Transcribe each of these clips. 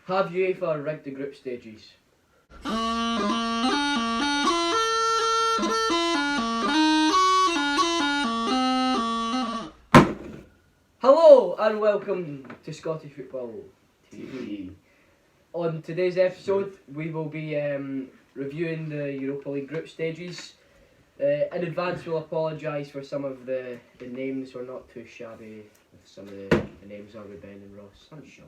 Have UEFA rigged the group stages? Hello and welcome to Scottish Football TV. On today's episode, we will be reviewing the Europa League group stages. In advance, we'll apologise for some of the names. We're not too shabby with some of the names, are we, Ben and Ross? I'm sure.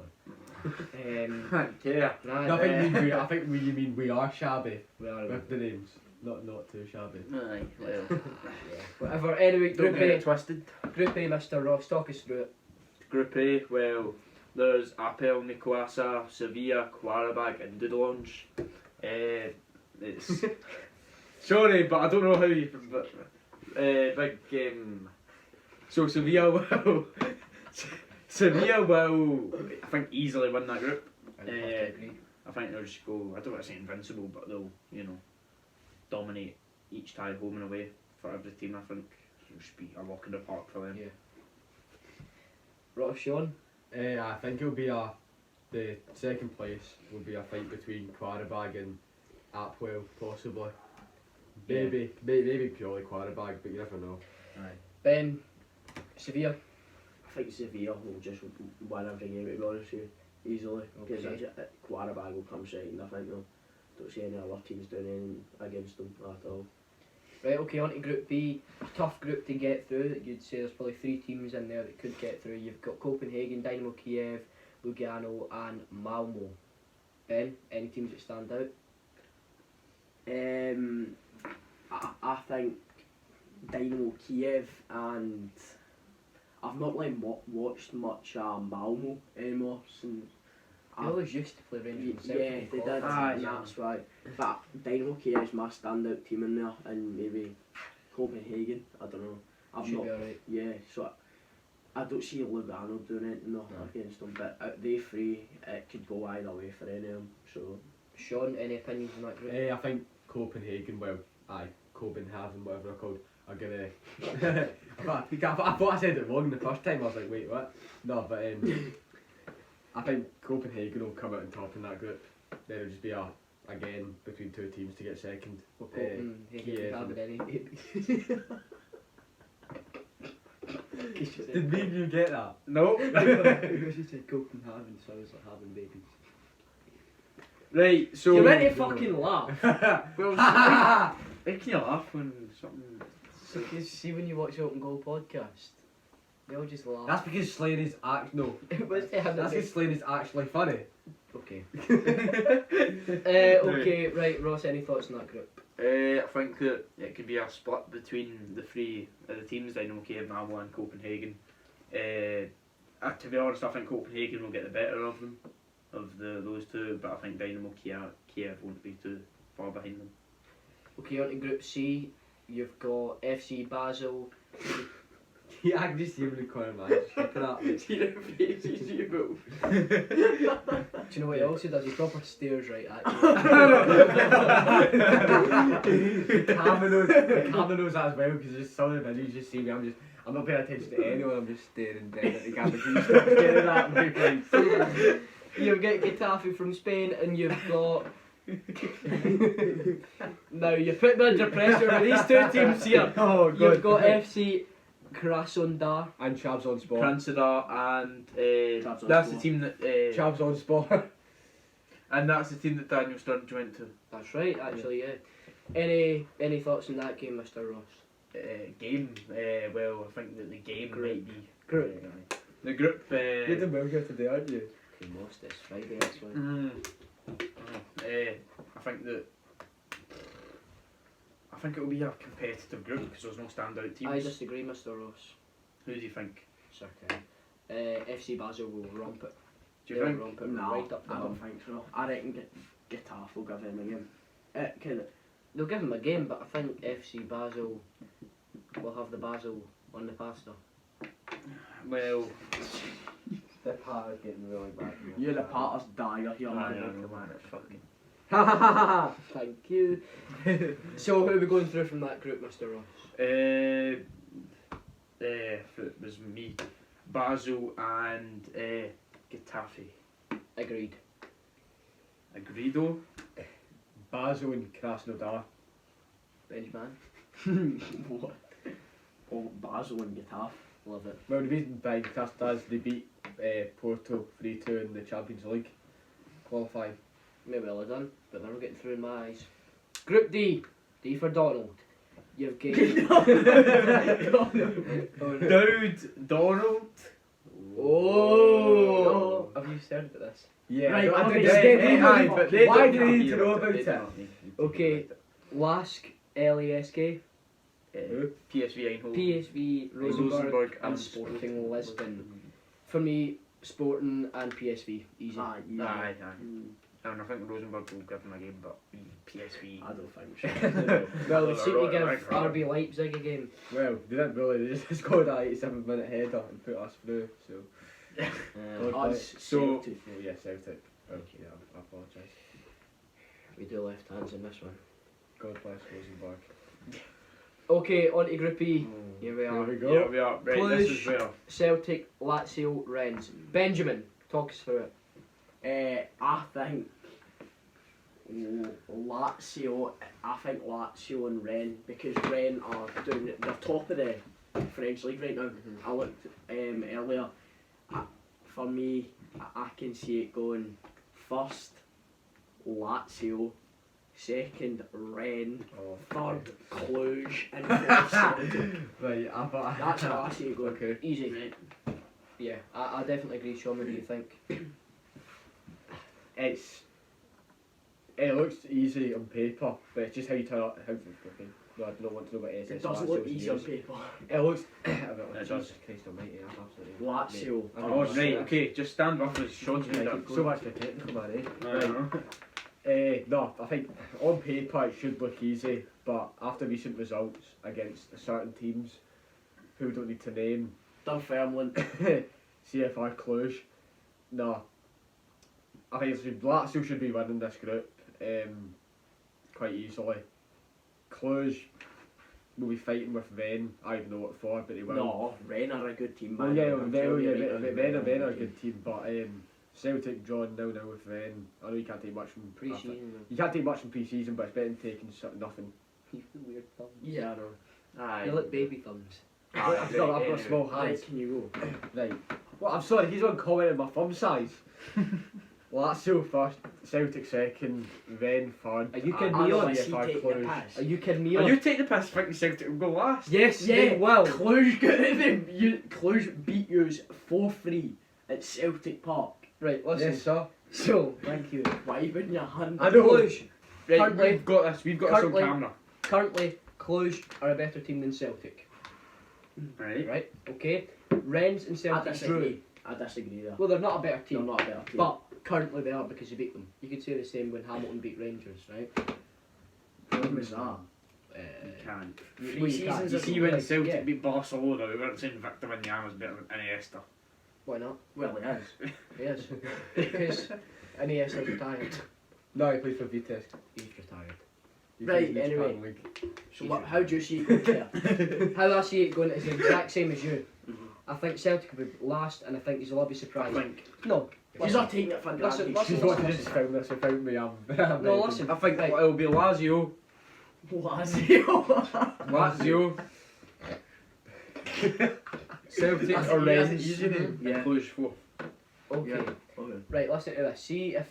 Yeah. Nah, I think we mean we are shabby we are. with the names, not too shabby. Aye, well, Yeah. Whatever. Anyway, don't Group get A, it twisted. Group A, Mr. Ross, talk us through it. Group A, well, there's Apel, Nicoasa, Sevilla, Quarabag and Dudlonge. It's... Sorry, but I don't know how you... So Sevilla will... Sevilla will, I think, easily win that group. I would have to agree. I think they'll just go, I don't want to say invincible, but they'll, dominate each tie home and away for every team. I think it'll just be a walk in the park for them. Yeah. Ross, Sean? I think it'll be the second place will be a fight between Quarabag and Apwell, possibly. Maybe purely Quarabag, but you never know. Aye. Ben? Sevilla? I think Sevilla will just win every game, to be honest with you, easily. Because Okay. Quarabag will come second, I think. Don't see any other teams doing anything against them at all. Right, okay, on to Group B. A tough group to get through. You'd say there's probably 3 teams in there that could get through. You've got Copenhagen, Dynamo Kiev, Lugano and Malmo. Ben, any teams that stand out? I think Dynamo Kiev, and I've not really watched much Malmo anymore since. They always used to play Rangers and Yeah, Celtic. they in did, qualifiers. and that's why. But Dynamo Kiev's my standout team in there, and maybe Copenhagen, I don't know. I've Should not, be alright. yeah, so I don't see Lugano doing anything against them, but they three, it could go either way for any of them, so. Sean, any opinions on that group? I think Copenhagen, Copenhagen, whatever they're called, are gonna. I thought I said it wrong the first time. I was like, wait, what? No, but I think Copenhagen will come out on top in that group. Then it'll just be again between 2 teams to get second. Well, Copenhagen Kiev have and- any. Did me and you get that? No. She said Copenhagen, so I was like having babies. Right, so... You meant to fucking laugh. Well, why can you laugh when something... Because see when you watch Open Goal podcast, they all just laugh. That's because Slade is no. What's the hell That's because Slade is actually funny. Okay. Okay, right, Ross, any thoughts on that group? I think that it could be a split between the 3 of the teams, Dynamo Kiev, Malmo and Copenhagen. To be honest, I think Copenhagen will get the better of them, those 2, but I think Dynamo Kiev won't be too far behind them. Okay, on to Group C, you've got FC Basel. Yeah, I can just see him in the corner, man. Look at that. See the faces you move. Do you know what he also does? He proper stares right at you. The camera knows that as well because just some of the videos you just see me. I'm not paying attention to anyone. I'm just staring down at the camera. Can you stop staring at me, please? You've got Getafe from Spain and you've got... Now, you put me under pressure with these 2 teams here. Oh, You've got FC Krasnodar. And Chavs on spot. Kransadar and Chavs on that's the spot. team that Chavs on spot. and that's the team that Daniel Sturridge went to. That's right, actually, yeah. Any thoughts on that game, Mr. Ross? Game, well, I think that the game might be Group. the group. You're doing well here today, aren't you? He lost this Friday, that's why. I think it will be a competitive group because there's no standout teams. I disagree, Mr. Ross. Who do you think? Circa. FC Basel will romp it. Do you They'll think? romp it No, right up the I bum. don't think so. I reckon Getafe will give him a game. They'll give him a game, but I think FC Basel will have the basil on the pasta. Well, The part is getting really bad. You're the Patter's dagger here, I man. know, man, it's fucking. Thank you. So who are we going through from that group, Mr. Ross? If it was me, Basel and Getafe. Agreed. Agreedo. Basel and Krasnodar. Benjamin. What? Oh, Basel and Getafe. Love it. Well, the reason behind Krasnodar is they beat Porto 3-2 in the Champions League qualifying. Maybe well done, but they're not getting through in my eyes. Group D. D for Donald. You've got... Dude, Donald. Oh! Have you heard about this? Yeah, Right, I okay, did stay but they Why don't do need you to know about it? Okay, Lask, LASK, PSV Eindhoven. PSV, Rosenborg, Rosenborg and and Sporting Lisbon. For me, Sporting and PSV, easy. Ah, yeah. Aye. And I think Rosenborg will give them a game, but PSV. I don't think so. Well, they seem to give Right. RB Leipzig a game. Well, they didn't really, they just scored a 87-minute header and put us through, so... Us, So- Celtic. Oh yeah, Celtic. Oh, yeah, I apologise. We do left hands in this one. God bless Rosenborg. Okay, on to Group E. Here we There are. we Yeah, go. we are. Right, this is Cluj. where. Celtic, Lazio, Rennes. Benjamin, talk us through it. I think Lazio. I think Lazio and Rennes, because Rennes are doing it. They're top of the French league right now. I looked earlier. For me, I can see it going first Lazio, second Rennes, Oh, third Cluj, and fourth Celtic. right, I thought... That's how I see it going. Okay. Easy. Right. Yeah, I definitely agree. Sean, what do you think? It looks easy on paper, but it's just how you turn up. How okay. No, I don't want to know about SS. It doesn't look easy on paper. It looks. It does. Jesus Christ Almighty, I'm absolutely. Lazio. I Oh, know, right, okay, just stand up as Sean's made up. So much for technical, man. Right. No, I think on paper it should look easy, but after recent results against certain teams, who we don't need to name, Dunfermline. CFR Cluj, no. I think Lazio should be winning this group quite easily. Cluj will be fighting with Rennes. I don't know what for, but they will. No, Rennes are a good team. Well, man. yeah, I'm telling you right now. Rennes are a good team, but Celtic drawn 0-0 with Rennes. I know you can't take much from Pre-season. You can't take much from pre-season, but it's better than taking nothing. You feel weird thumbs. Yeah, I know. Aye. You look baby thumbs. I've got anyway. small Right, hands. can you go? Right. Well, I'm sorry, he's on commenting my thumb size. Lazio first, Celtic second, Rennes third. Are you and kidding me? Unless he CFR take the Cluj. pass. Are you kidding me? Are you taking the piss thinking Celtic will go last? Yes, Yeah, they will. Cluj got them. Cluj beat yous 4-3 at Celtic Park. Right, listen. Yes, sir. So, thank you. Waving your hand. I know. Cluj. Right, Currently- we've got this on currently- camera. Currently, Cluj are a better team than Celtic. Right. Right? Okay? Rennes and I Celtic drew. disagree. I disagree there. Well, they're not a better They're team. not a better team. But currently they are because you beat them. You could say the same when Hamilton beat Rangers, right? when was that? You can't. Well, you can't. You see when Like, Celtic yeah. beat Barcelona, we weren't saying Victor Wanyama was better than Iniesta. Why not? Well, it is. Yes. Because Iniesta's retired. No, he plays for Vitesse. He's retired. He Right, plays in the anyway. Japan League. So what, how do you see it going there? How I see it going is the exact same as you. Mhm. I think Celtic will be last and I think they'll all be I surprised. think. No. He's not taking it for Listen, granted. She's wanting to just film this without me. I'm No, listen. I think Right. it'll be Lazio. Lazio. Lazio. Celtic That's or an Rennes. easy name. Yeah. Yeah. Cluj fourth. Okay. Yeah. Okay. Right, listen to this. See if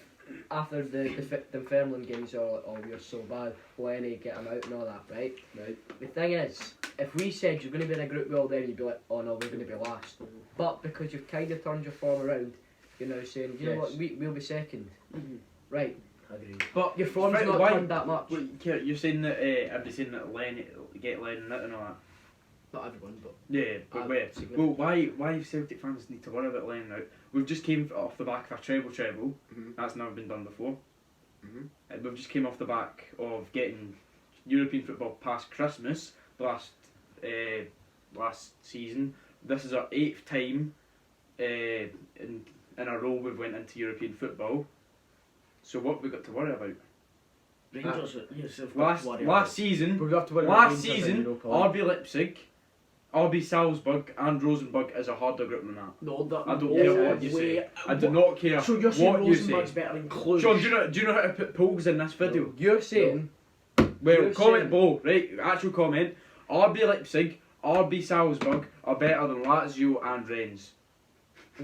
after the Dunfermline games are like, oh, you're so bad, Lenny, get him out and all that, right? Right. The thing is, if we said you're going to be in a group well then you'd be like, oh no, we're going to be last. But because you've kind of turned your form around, you're now saying, you know what, we'll be second. Mhm. Right. Agree. But Your form's Right, not why- turned that much. Wait, Kurt, you're saying that everybody's saying that Lenny get Lennon out and all that. Not everyone, but Yeah, but wait. significant. Well, why Celtic fans need to worry about Lennon out? We've just came off the back of a treble. Mhm. That's never been done before. Mhm. We've just came off the back of getting European football past Christmas last season. This is our 8th time in a row we've went into European football. So what have we got to worry about? Rangers, yes, have got to worry Last season, We'll have to win last Rangers in season, Europa League. RB Leipzig RB Salzburg and Rosenborg is a harder group than that. No, I don't care what you say. I do not care So you're saying what you say. Rosenborg's better than Cluj? Sean, do you know how to put polls in this video? You're saying. Well, You're comment saying- below, right? Actual comment. RB Leipzig, RB Salzburg are better than Lazio and Rennes.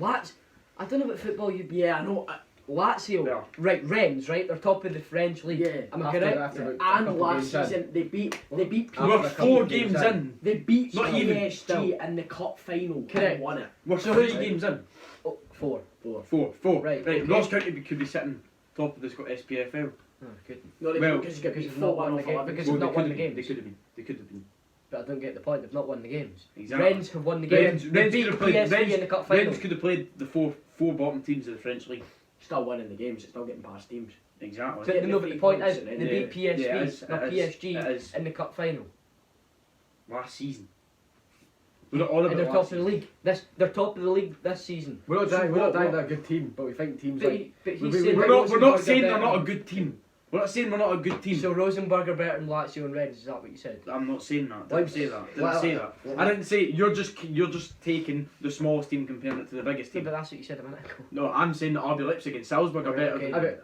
I don't know what football you. Yeah, I know. Lazio, Yeah. right? Rennes, right? They're top of the French league. Yeah. Am I correct? And last season they beat We're After a couple 4 of games games in. they beat Not even, PSG in the cup final Correct. and won it. We're 3 games in. Oh, 4. 4. Right, Right. okay. Ross County could be sitting top of the SPFL. Oh, good. No, they Well, because you get because beat they've not 4-1 won the off game, 11. because Well, they've not won the They games. could have been. They could have been. But I don't get the point. They've not won the games. Exactly. Rennes have won the games. Rennes They could beat have played. PSV in the cup final. Rennes could have played the four bottom teams of the French league. Still winning the games, it's still getting past teams. Exactly. But Getting no, the but the 3 point points is, and they then- beat PSV, Yeah, it is, not it is, PSG, it is. in the cup final. Last season. We're not on And about they're last top of the season. league. They're top of the league this season. We're not So dying. We're not what- dying what- that a good team, but we think teams But, like. but he's we- saying we're that We're Rosenborg not are saying they're better not a than- good team. We're not saying we're not a good team. So Rosenborg are better than Lazio and Rennes. Is that what you said? I'm not saying that. Didn't Like- say that. Didn't well, say that. I didn't say you're just taking the smallest team comparing it to the biggest Yeah, team. but that's what you said a minute ago. No, I'm saying that RB Leipzig and Salzburg are Right, better okay. than. I mean,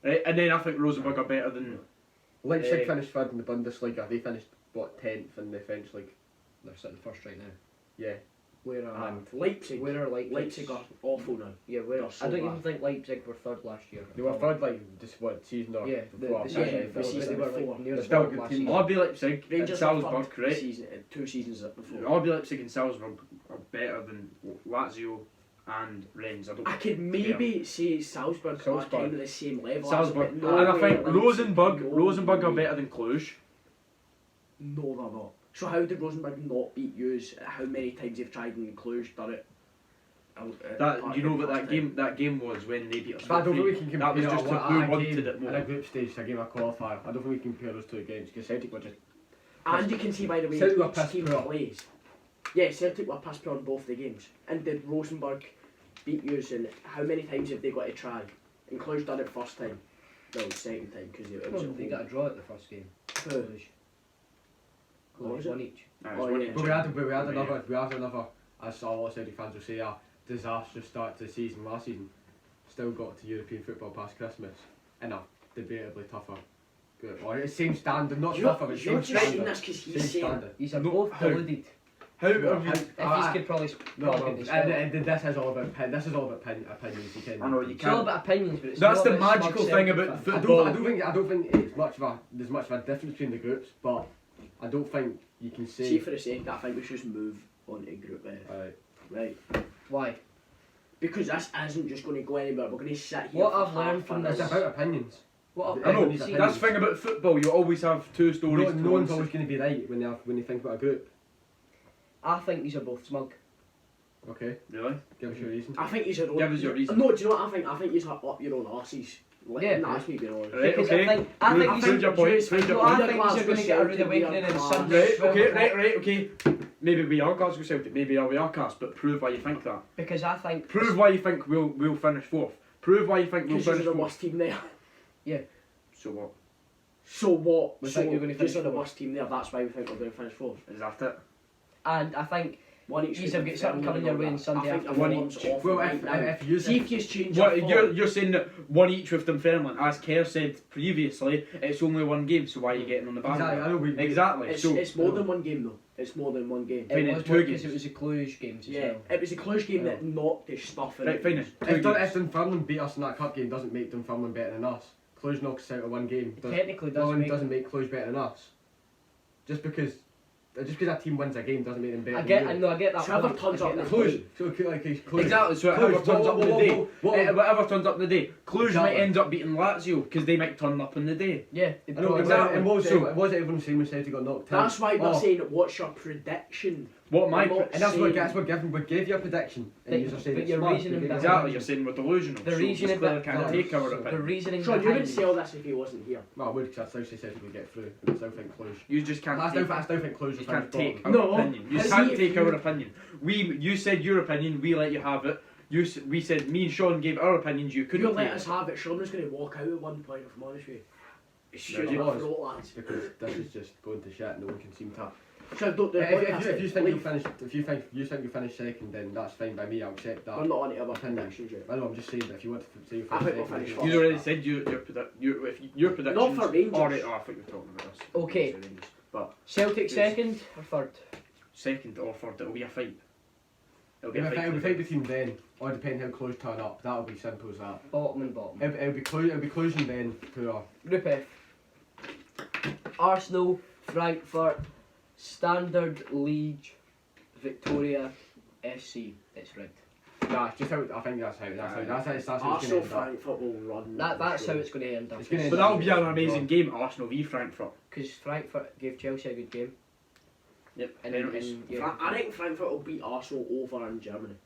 Right, and then I think Rosenborg are better than. Leipzig finished third in the Bundesliga. They finished what 10th in the French league. They're sitting first right now. Yeah. Where are And Leipzig. Where are Leipzig? Leipzig are awful now. Yeah, where? They're so I don't bad. even think Leipzig were third last year. They were third like just what season or Yeah, before. the season season before, before, season they were before. like near They're the still a bottom good last team. season. RB Leipzig and Rangers were Salzburg, third right? season, 2 seasons before. RB Leipzig and Salzburg are better than Lazio and Rennes. I don't. I could maybe say Salzburg are Salzburg. kind of the same level. Salzburg, as, but and I no think way Rosenborg are way. better than Cluj. No, they're not. So how did Rosenborg not beat yous? How many times they've tried and Cluj done it? That you know what that game was when they beat us. But I don't think we can 4-3. compare That was just to who wanted it in a more. group stage to a game of qualifier. I don't think we can compare those two games because Celtic were just. And you can see by the way Celtic were each pissed team poor. plays. Yeah, Celtic were pissed poor on both the games. And did Rosenborg beat yous? And how many times have they got to try? And Cluj done it first time. No, second time because it was Well, at they home. got a draw at the first game. Who? Cluj. What was Cluj it? won each. That Oh, was one yeah. each. But we had another, as a lot of Celtic fans will say, a disastrous start to the season last season. Still got to European football past Christmas in a debatably tougher group. Or it's same standard, not tougher, but You're same just saying standard. this because Same he's saying it. standard. These are No, both how? deluded. How No, have you? If you could probably No, probably well, could spell it. and this is all about opinions. You can. I know, you It's all can't. about opinions, but it's That's not the about magical smug thing Celtic about fans. football. I don't think it's there's much of a difference between the groups, but I don't think you can See say. for the sake, I think we should just move on to Group F. Right. Right. Why? Because this isn't just going to go anywhere. We're going to sit here. What for I've learned half from an It's this- hour. about opinions. What I know. Everybody's see, opinion. That's the thing about football. You always have two stories. to No one's one. always going to be right when they think about a group. I think these are both smug. Okay, Really? give us your reason. I think you Give us your reason. No, do you know what I think? I think you are up your own arses. Yeah. That's me being honest. Right, Because okay. I think Prove these your are point. Prove your No, I point. think these are going to get a rude awakening in Sunday. Right, okay, okay. Maybe we are Glasgow Celtic, maybe we are cast, but prove why you think that. Because I think Prove why you think we'll finish fourth. Prove why you think we'll Because finish you're the fourth. worst team there. So what? So what? We So think you're gonna finish you're the fourth. worst team there. That's why we think we're going to finish fourth. Is that it? and I think One each. Yous have got something coming your way on Sunday I think after the one form's each. awful Well, right if now. if you See if you change What your form. you're saying that one each with Dunfermline, as Kerr said previously, it's only one game, so why are you getting on the exactly, I bandwagon? know we Exactly. It's, So it's more than one game though. It's more than one game. Fine, it it's was two more because games. it was a Cluj games as Yeah, well. it was a close game Yeah. that knocked the stuff in. right, fine. If Two games. Dunfermline beat us in that cup game, doesn't make Dunfermline better than us. Cluj knocks us out of one game. Technically, doesn't Doesn't make. make Cluj better than us. Just because a team wins a game doesn't make them better. I get. than I you. know. I get that. So whoever point, turns I up get the that. Cluj. So like Cluj. Exactly, so whoever Cluj, turns up on the day, whoa. whatever turns up on the day, Cluj Exactly. might end up beating Lazio because they might turn up on the day. Yeah. I know, Exactly. and what was So- it was everyone saying when Celtic got knocked out? That's why we're Oh, saying what's your prediction. What my I'm not and that's saying- what we gave you a prediction, and you just saying but it's your smart, reasoning we gave you a behind- exactly you're saying we're delusional. The so reasoning we clearly that- can't no, take our so The opinion. reasoning Sean, you behind. would say all this if he wasn't here. Well, I would because I still say Celtic would get through, and I still think Cluj. You just can't. I take still think Cluj You will can't finish take bottom. our No. opinion. You Has can't he- take our opinion. You said your opinion. We let you have it. We said me and Sean gave our opinions. You If couldn't you let take us it. have it, Sean's going to walk out at one point, if I'm honest with you. It's Yeah, shooting he my was. throat, lads. because this is just going to shit. No one can seem to So don't do If you think leave. you'll finish, if you think you'll finish second, then that's fine by me. I'll accept that. We're not on to other Opinion. predictions yet. I know. I'm just saying that if you want to say you I finish think we'll second, finish then- first. You already said your predictions. Not for Rangers. Oh, right, I think we were talking about us. Okay. Rangers. But Celtic Yes. second or third? second or third, it'll be a fight. It'll be If a I fight. fight between then, or depending how close turn up, that'll be simple as that. Bottom and bottom. It'll be closing then to Group F. Arsenal, Frankfurt, Standard Liège, Victoria, SC. It's rigged. Nah, it's just how I think that's how it's Arsenal, gonna end up. Frankfurt will run. That's for how sure. it's going to end up. It's gonna But that'll be an amazing game, Arsenal v Frankfurt. Because Frankfurt gave Chelsea a good game. Yep. And, penalties. yeah, I think Frankfurt will beat Arsenal over in Germany.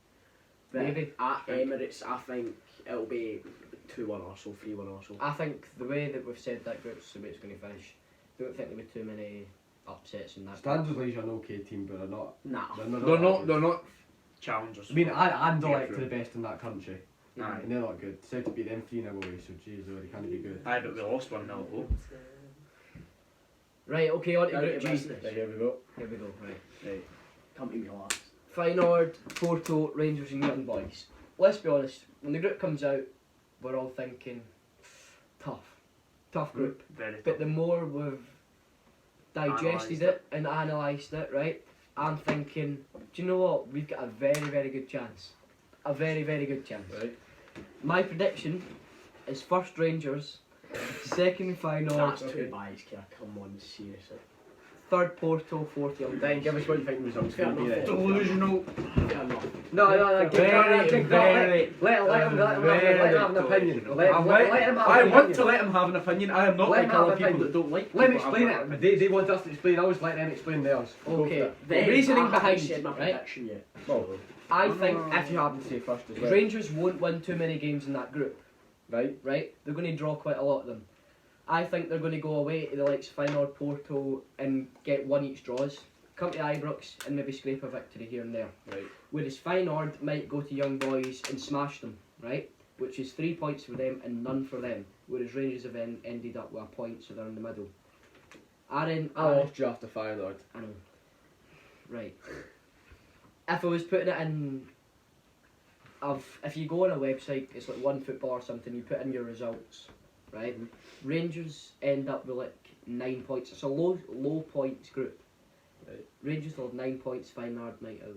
But Maybe. at Emirates, I think it'll be 2-1 Arsenal, 3-1 Arsenal. I think the way that we've said that group's the way it's going to finish. Don't think there'll be too many upsets in that. Standard Liège are an okay team, but they're not. Nah. They're not challengers. I mean, Anderlecht Yeah, are the best in that country, Aye. and they're not good. Celtic beat them 3-0 away, so geez, they can't be good. Aye, but we lost 1-0 at home. Right, okay, on to Down Group to G. business. Here we go. Here we go, right. Right. Come to me last. Feyenoord, Porto, Rangers and Young Boys. Let's be honest, when the group comes out, we're all thinking, tough group. Very But tough. the more we've digested it and analysed it, right, I'm thinking, do you know what? We've got a very, very good chance. A very, very good chance. Right. My prediction is first Rangers, second Feyenoord, That's too biased, Kira. Come on, seriously. third Porto, fourth Young Then Boys. give us what you think the results Fair going to be enough. then. Delusional. Fair enough. No, Very, very, let him have an opinion. Let him have I an want opinion. to let him have an opinion. I am not Let like him have other an people opinion. that don't like. Let me people explain that have it. They want us to explain. I always let them explain theirs. Go for Okay, it. the reasoning I haven't behind said my it, right? prediction yet. Well, I think if you happen to say first as well. Rangers won't win too many games in that group, Right. right? They're going to draw quite a lot of them. I think they're going to go away to the likes of Feyenoord, Porto and get one each draws. Come to Ibrox and maybe scrape a victory here and there. Right. Whereas Feyenoord might go to Young Boys and smash them, right? Which is 3 points for them and none for them. Whereas Rangers have ended up with a point, so they're in the middle. Aaron, I lost you after Feyenoord. I know. Right. If I was putting it in, if you go on a website, it's like One Football or something, you put in your results, right? Rangers end up with like 9 points. It's a low points group. Right. Rangers will have 9 points, Feyenoord might have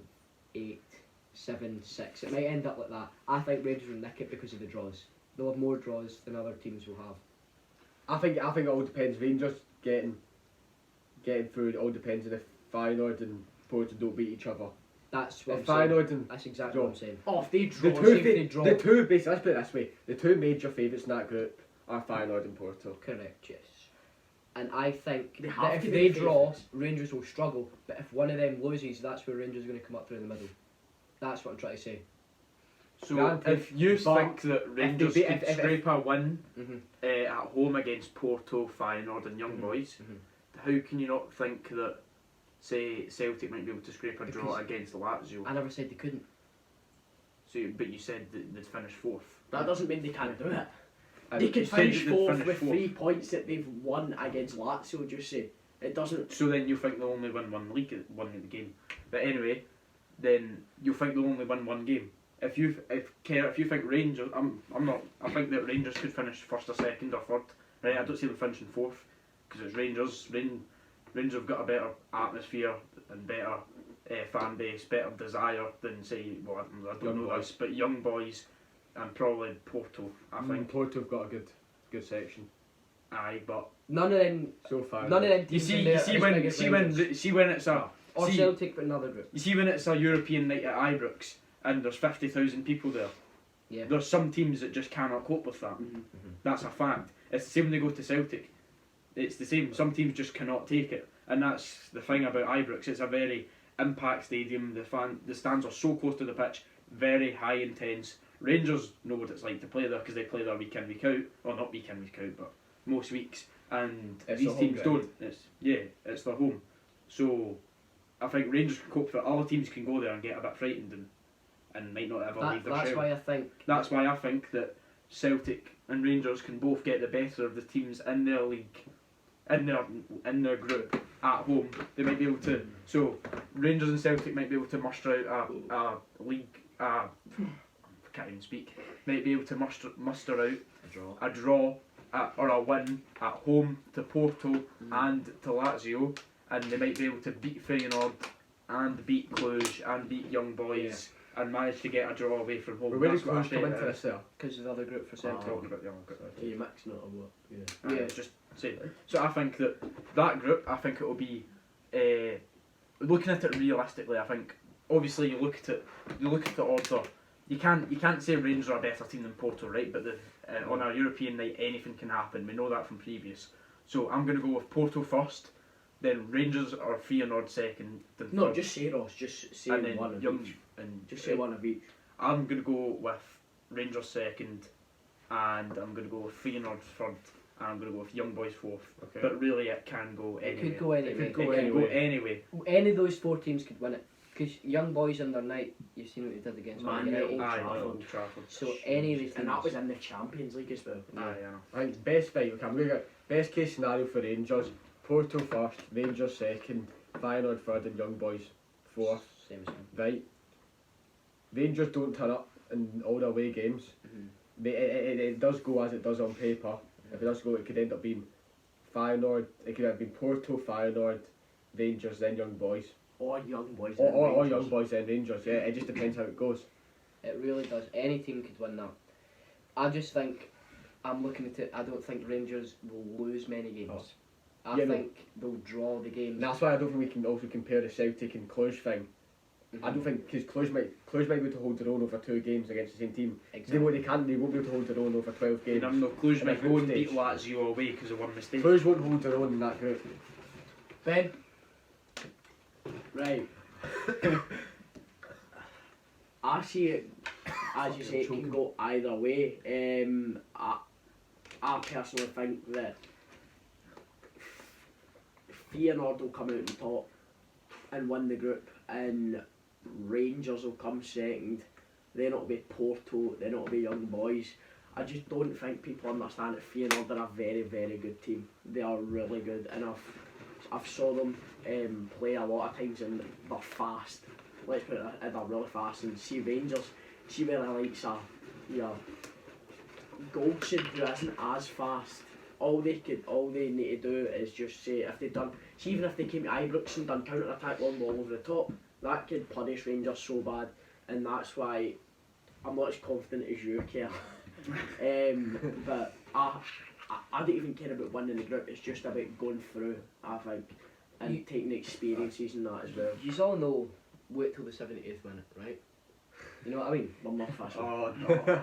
8, 7, 6. It might end up like that. I think Rangers will nick it because of the draws. They'll have more draws than other teams will have. I think it all depends. Rangers getting through. It all depends on if Feyenoord and Porto don't beat each other. That's what If I'm saying. Feyenoord and That's exactly what I'm saying. Oh, if they draw, basically, let's put it this way: the two major favourites in that group are Feyenoord and Porto. Correct, yes. And I think They that have if to they be draw, favourites. Rangers will struggle. But if one of them loses, that's where Rangers are going to come up through the middle. That's what I'm trying to say. So Granted, if you but think that Rangers beat- could if- scrape a win Mm-hmm. at home against Porto, Feyenoord and Young Mhm. Boys, Mm-hmm. how can you not think that, say, Celtic might be able to scrape a draw Because- against Lazio? I never said they couldn't. But you said that they'd finish fourth. that doesn't mean they can't do it. And They you could said finish they'd fourth finish with fourth. 3 points that they've won against Lazio, just say. It doesn't. So then you think they'll only win one game. But anyway, then you think they'll only win one game. If you think Rangers, I'm not. I think that Rangers could finish first or second or third. Right, I don't see them finishing fourth because it's Rangers. Rangers have got a better atmosphere and better fan base, better desire than say. Well, I don't Young know Boys. this, but Young Boys and probably Porto. I think. Porto have got a good section Aye, but None of them. so far. None of them. you Teams see, in there you see are when, as big as see when, Rangers. see when it's a. Or see- Celtic, but another group. You see when it's a European night at Ibrox and there's 50,000 people there, Yeah. there's some teams that just cannot cope with that. Mhm. That's a fact. It's the same when they go to Celtic. It's the same. Some teams just cannot take it. And that's the thing about Ibrox. It's a very impact stadium. The stands are so close to the pitch, very high intense. Rangers know what it's like to play there because they play there week in, week out. Well, not week in, week out, but most weeks. And It's these their home teams ground. don't. It's their home. So I think Rangers can cope for it. Other teams can go there and get a bit frightened and might not ever leave their That's shell. why I think. That's why I think that Celtic and Rangers can both get the better of the teams in their league, in their group, at home. They might be able to. So Rangers and Celtic might be able to muster out a league. Can't even speak. Might be able to muster out a draw or a win at home to Porto and to Lazio, and they might be able to beat Feyenoord and beat Cluj and beat Young Boys and manage to get a draw away from home. Where does That's what I Cluj come bet into it this there? Because of the other group for is. I'm Celtic. talking about the other group. Are you mixing it or what? Yeah. Yeah. Just say. So I think that group, I think it will be looking at it realistically. I think obviously you look at the order. You can't say Rangers are a better team than Porto, right? But on a European night, anything can happen. We know that from previous. So I'm going to go with Porto first, then Rangers or Feyenoord second. Then No, third, just say Ross. Just say and then one of Young each. and Just say one of each. I'm going to go with Rangers second, and I'm going to go with Feyenoord third, and I'm going to go with Young Boys fourth. Okay. But really, it can go It anyway. could go anyway. It can go anyway. Any of those 4 teams could win it. Because Young Boys in their night, you've seen what they did against Man United. United. Aye, Trafford. Old Trafford. So any of the teams. And that was in the Champions League as well. Aye, I know. I think best fight. Okay, I'm going to get best case scenario for Rangers. Porto first, Rangers second, Feyenoord third, and Young Boys fourth. Same as him. Right. Rangers don't turn up in all the away games. It does go as it does on paper. If it does go, it could end up being Feyenoord. It could have been Porto, Feyenoord, Rangers, then Young Boys, Or Young Boys. or Young Boys then Rangers. Yeah, it just depends how it goes. It really does. Any team could win that. I just think, I'm looking at it, I don't think Rangers will lose many games. Oh. I Yeah, no. think they'll draw the games. And that's why I don't think we can also compare the Celtic and Cluj thing. I don't think because Cluj might be able to hold their own over 2 games against the same team. Exactly. They won't be able to hold their own over 12 games. No, Cluj In might a go and group beat stage. Lazio away because of one mistake. Cluj won't hold their own in that group. Ben? Right. I see it, as you say, it can go either way. I personally think that Feyenoord will come out on top and win the group, and Rangers will come second. Then it'll be Porto, then it'll be Young Boys. I just don't think people understand that Feyenoord are a very, very good team. They are really good, and I've saw them play a lot of times, and they're fast. Let's put it, they're really fast. And see Rangers, see where the likes are, your Goldson, who isn't as fast. All they need to do is just say, if they done, see, even if they came to Ibrox and done counter attack long ball over the top, that could punish Rangers so bad, and that's why I'm not as confident as you, Kerr. But I don't even care about winning the group. It's just about going through, I think, and taking the experiences and that as well. You all know, wait till the 78th minute, right? You know what I mean? I'm not fast. Oh no.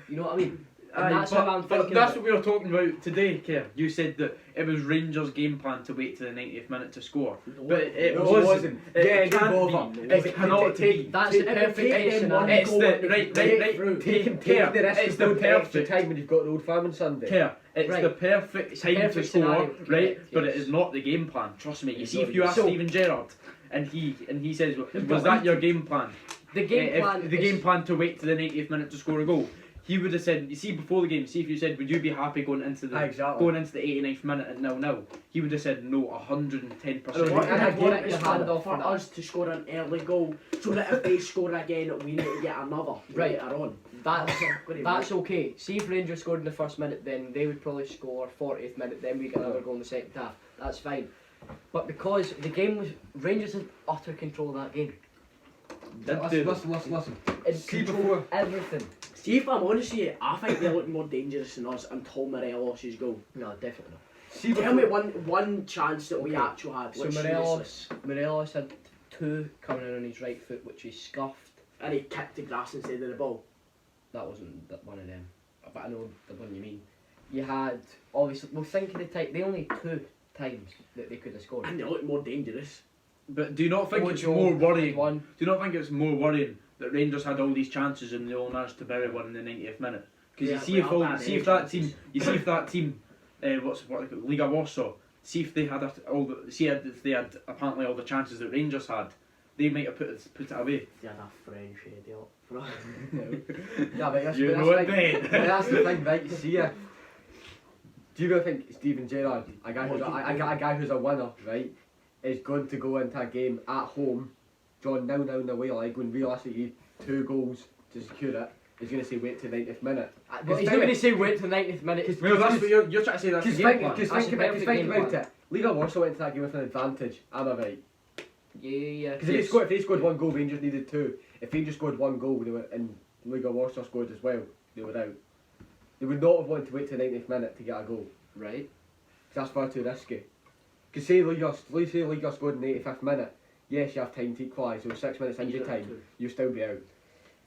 You know what I mean? And Aye, that's but, how I'm but thinking. that's of it. what we were talking about today, Kerr. You said that it was Rangers' game plan to wait to the 90th minute to score. But it No, wasn't. Yeah, It no can't bother. be. It cannot be. That's the If it perfect take case them one scenario. It's goal the and right. break through. Taking Kerr, the risk it's of the going extra perfect time when you've got the Old Firm on Sunday. Kerr, it's Right. the perfect It's time perfect to score, scenario, right? correct, But yes. it is not the game plan. Trust me. You It's see, not if you the- ask So- Steven Gerrard, and he says, You've was got that your game plan? The game plan. The game plan to wait to the 90th minute to score a goal. He would have said, you see, before the game, see if you said, would you be happy going into the Exactly. 89th minute at 0-0? He would have said no, 110%. So What And I I want get is your for, hand off for for that. us to score an early goal, so that if they score again, we need to get another Right. later on. That's okay. See if Rangers scored in the first minute, then they would probably score 40th minute, then we get another goal in the second half. That's fine. But because the game was, Rangers had utter control of that game. Listen. And See control before- everything. See, if I'm honest with you, I think they look more dangerous than us until Morelos' goal. No, definitely not. See Tell me one chance that we Okay. actually had. So like, seriously. Morelos had 2 coming in on his right foot, which he scuffed. And he kicked the grass instead of the ball. That wasn't one of them, but I know the one you mean. You had, obviously, well, think of the time, they only 2 times that they could have scored. And they look more dangerous. But do you not think it's Ojo more worrying? One. Do you not think it's more worrying that Rangers had all these chances and they all managed to bury one in the 90th minute? Because Yeah, you see we if have all, bad see if that chances. team, you see if that team, what Liga Warsaw, see if they had if they had apparently all the chances that Rangers had, they might have put it away. They had a French idiot. Yeah, but that's, You but know it, that's, the Ben. thing, but that's the thing, right? You see, do you really think Steven Gerrard, a guy who's a winner, right? is going to go into a game at home, drawn 0-0 in the away leg, when realistically you need 2 goals to secure it. He's going to say wait to the 90th minute. But he's not going to say wait to the 90th minute. Well, that's what you're trying to say. That's the game plan. Because That's think a about perfect game it. plan. Liga Warsaw went into that game with an advantage. Am I right? Yeah. Because if they scored 1 goal, Rangers needed 2. If Rangers scored 1 goal, they were, and Liga Warsaw scored as well, they were out. They would not have wanted to wait to the 90th minute to get a goal. Right. That's far too risky. Because say Liga scored in the 85th minute, yes, you have time to equalise, so 6 minutes injury time, you'll still be out.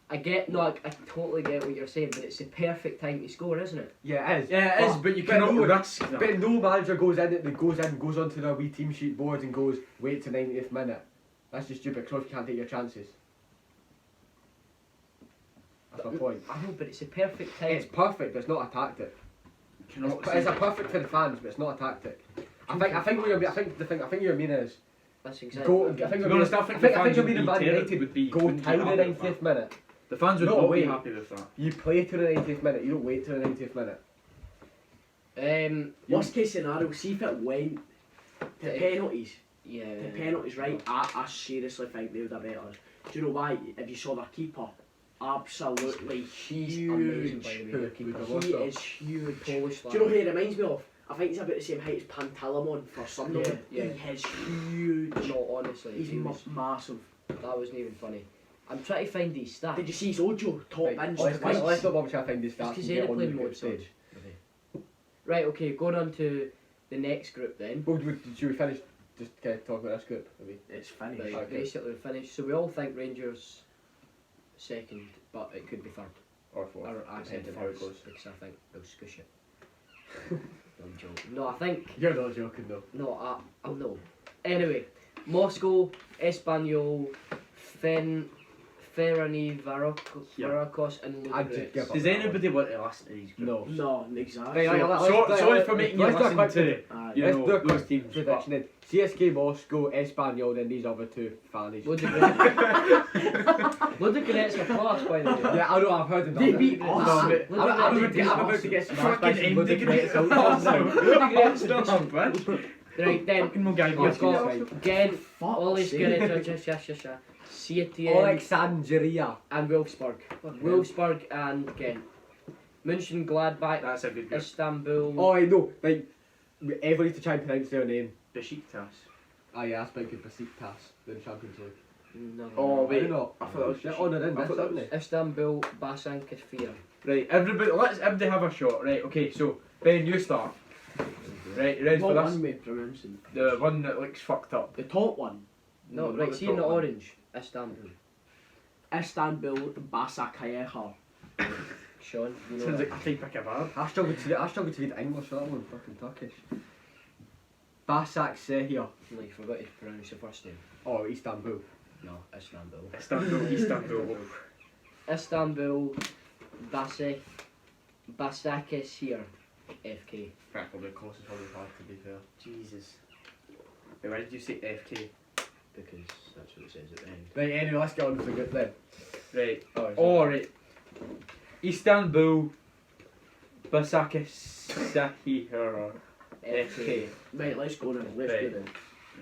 I totally get what you're saying, but it's the perfect time to score, isn't it? Yeah, it is. Yeah, it is, but you cannot risk that. But no manager goes onto their wee team sheet board and goes, wait to 90th minute. That's just stupid, because you can't take your chances. That's my point. I know, but it's the perfect time. It's perfect, but it's not a tactic. It's a perfect for the fans, but it's not a tactic. I think what your meaning is That's exactly. go. what I think To be honest, I think the fans you're would meaning be Man terrible, United would be- go wouldn't be down the happy with 90th that. minute. The fans would No, not be wait. happy with that. You play to the 90th minute. You don't wait to the 90th minute. Worst case scenario, see if it went to penalties. Yeah. The penalties, right? I seriously think they would have better. Do you know why? If you saw their keeper, absolutely He's amazing, by huge. the way. The keeper. He is huge. Polish Do you know who he reminds me of? I think he's about the same height as Pantelimon for Sunderland. Yeah. He is huge. No, honestly, He's massive. that wasn't even funny. I'm trying to find these stats. Did you see his Ojo top Right, ins let's twice? not bother trying to find these It's stats 'cause and get on with aeroplane the group mode's on. stage. Right, okay, going on to the next group then. Well, should we finish? Just kind of talk about this group. It's finished. Right, Okay. basically we're finished. So we all think Rangers second, but it could be third. Or 4th. Or I said depending how it first goes. because I think they'll squish it. I'm joking. No, I think You're not joking though. no. I'm no. Anyway, Moscow, Espanyol, Ferrani, Varacos, and I'd just Ludogorets. give up. Does anybody want to listen to these groups? No. No, exactly. Right, Sorry for making you let's do a listen quick to Aye. you Let's know, do a those quick teams. prediction then. CSK Moscow, Espanyol, then these other 2 fannies. Ludogorets are class, by the way. Yeah, I know, I've heard of They that. beat No, us. but I'm about to get smashed by Fucking some Ludogorets out just now. Right then, Fucking MacGyver. you've got Ghent, Fuck Olis sake. Gurret, Sietien, Alexandria. and Wolfsburg. Wolfsburg and Ghent. Mönchengladbach, That's a good group. Istanbul. Oh, I know. Like, everyone needs to try and pronounce their name. Besiktas. Ah, yeah, that's big. Besiktas, the Champions League. No. Oh, I wait. don't know. I thought that was They're on their I in thought this, that aren't was- they? Istanbul, Basankafir. Right, everybody, let's everybody have a shot. Right, okay, so Ben, you start. Right, you ready for What this? one we pronouncing? The one that looks fucked up. The top one. No, not right, the see in the top one. orange. Istanbul. Istanbul, Basakayekha. Sean, you know Sounds that. like a type of kebab. I struggled to read English, so that one fucking Turkish. Basak Sehir. No, you forgot to pronounce the first name. Oh, Istanbul. No, Istanbul. Istanbul. Istanbul, Basakesir, FK. Probably the closest one we've had, to be fair. Jesus. Wait, why did you say FK? Because that's what it says at the end. Right, anyway, let's get on to the good then. Right. Oh, Oh, right. Istanbul, Basakesir, FK. Right, let's go now. Let's Right. do it.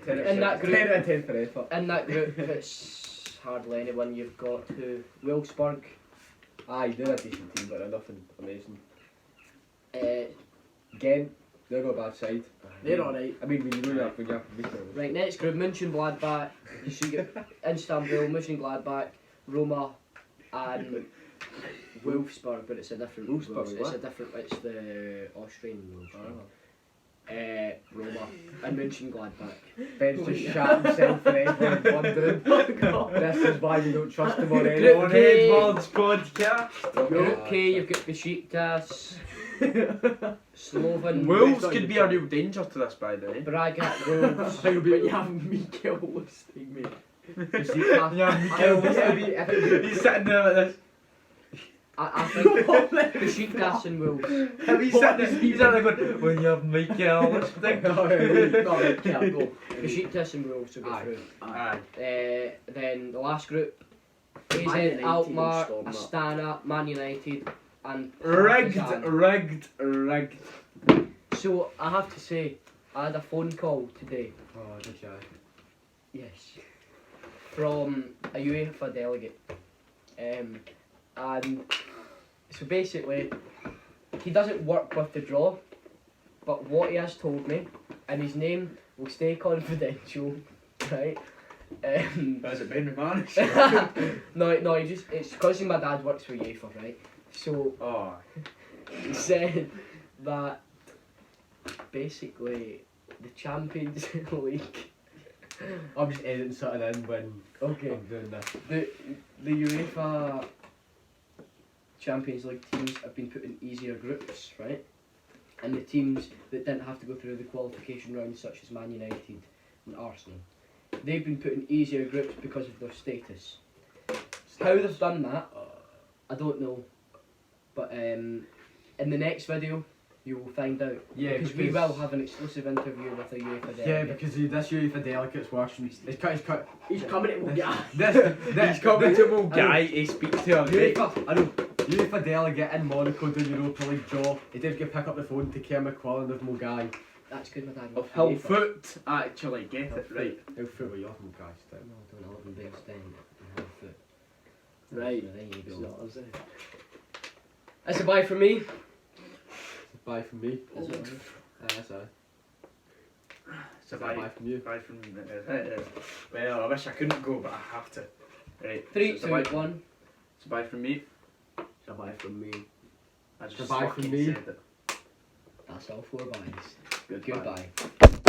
10 In that group- 10 out of 10 for effort. In that group, it's hardly anyone. You've got Wolfsburg, Aye, they're a decent team, but they're nothing amazing. uh, Ghent, they're not a bad side. They're alright. I mean, when you have Victor. right, next group, Mönchengladbach, you see you get Istanbul, Mönchengladbach, Roma, and Wolfsburg, but it's a different Wolfsburg, It's what? a different, it's the Austrian Wolfsburg. Roma and Mönchengladbach. Ben's just shat himself for everyone wondering. This is why we don't trust him already. Group On K. Edward's podcast. Group K, you've got Besiktas, Slovan, Wolves could be a real danger to this, by the way. Braga, Wolves. But you have Mikael listening, mate. He's sitting there like this. I think Besiktas and Wolves. He's sitting there going, when you have Michael listening. Go. Besiktas and Wolves will go Aye. through. Aye. Then the last group, AZ, Man United Alkmaar, and Storm. Astana, Man United, and Rigged, Partizan. rigged. So I have to say, I had a phone call today Oh, did you? Yes. From a UEFA delegate. And so basically, he doesn't work with the draw, but what he has told me, and his name will stay confidential, right? Is it Ben McManus? no, it's because my dad works for UEFA, right? So Oh. he said that basically the Champions League. I'm just editing something in when Okay. I'm doing this. The UEFA Champions League teams have been put in easier groups, right? And the teams that didn't have to go through the qualification rounds, such as Man United and Arsenal, they've been put in easier groups because of their status. How they've done that, I don't know. But in the next video, you will find out. Yeah, because we will have an exclusive interview with a UEFA delegate. Yeah, because this UEFA delegate's worse. He's cut. He's coming to Mulgai. He's coming to Mulgai to speak to him. UEFA, I know. UEFA delegate in Monaco doing Europa League draw. He did get pick up the phone to Kerr McQuillan of Mulgai. That's good, my dad. Of Hillfoot, actually, get it right. How fit were you off Mulgai still? No, I don't know. I live in Bearstown in Hillfoot. Right. So there you It's go. not, is it? That's a bye from me. Bye from me. Is it? That's a It's a bye. bye from you. Bye from well, I wish I couldn't go, but I have to. Right. 3, so 2, it's a bye. 1. It's a bye from me. It's a bye from me. I just It's a bye from fucking me. said it. That's all 4 byes. Goodbye. Goodbye.